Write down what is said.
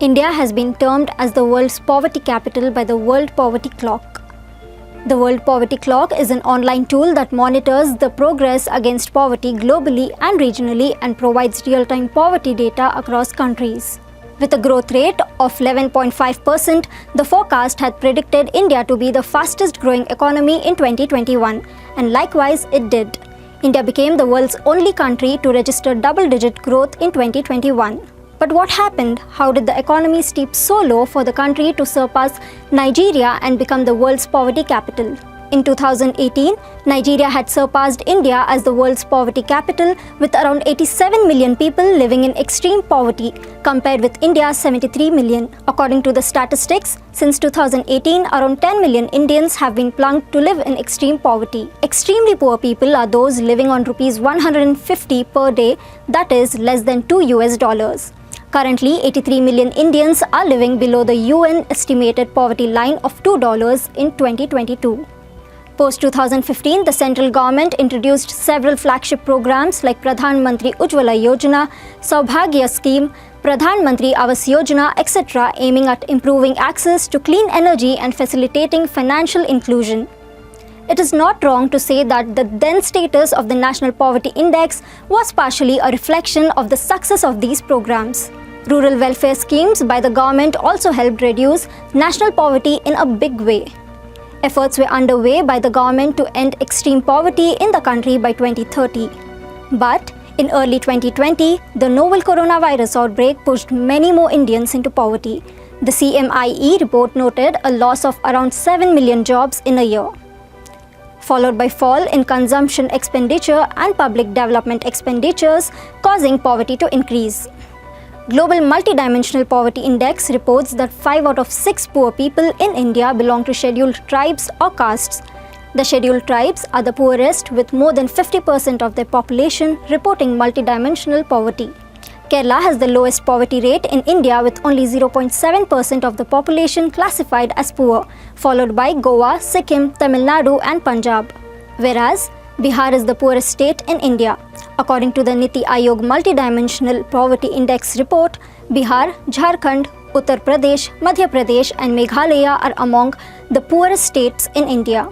India has been termed as the world's poverty capital by the World Poverty Clock. The World Poverty Clock is an online tool that monitors the progress against poverty globally and regionally and provides real-time poverty data across countries. With a growth rate of 11.5%, the forecast had predicted India to be the fastest growing economy in 2021, and likewise it did. India became the world's only country to register double-digit growth in 2021. But what happened? How did the economy steep so low for the country to surpass Nigeria and become the world's poverty capital? In 2018, Nigeria had surpassed India as the world's poverty capital with around 87 million people living in extreme poverty compared with India's 73 million. According to the statistics, since 2018, around 10 million Indians have been plunged to live in extreme poverty. Extremely poor people are those living on rupees 150 per day, that is less than $2. Currently, 83 million Indians are living below the UN estimated poverty line of $2 in 2022. Post-2015, the central government introduced several flagship programs like Pradhan Mantri Ujjwala Yojana, Saubhagya Scheme, Pradhan Mantri Awas Yojana, etc., aiming at improving access to clean energy and facilitating financial inclusion. It is not wrong to say that the then status of the National Poverty Index was partially a reflection of the success of these programs. Rural welfare schemes by the government also helped reduce national poverty in a big way. Efforts were underway by the government to end extreme poverty in the country by 2030. But in early 2020, the novel coronavirus outbreak pushed many more Indians into poverty. The CMIE report noted a loss of around 7 million jobs in a year, followed by fall in consumption expenditure and public development expenditures, causing poverty to increase. Global Multidimensional Poverty Index reports that 5 out of 6 poor people in India belong to scheduled tribes or castes. The scheduled tribes are the poorest, with more than 50% of their population reporting multidimensional poverty. Kerala has the lowest poverty rate in India with only 0.7% of the population classified as poor, followed by Goa, Sikkim, Tamil Nadu and Punjab. Whereas Bihar is the poorest state in India. According to the Niti Aayog Multidimensional Poverty Index report, Bihar, Jharkhand, Uttar Pradesh, Madhya Pradesh and Meghalaya are among the poorest states in India.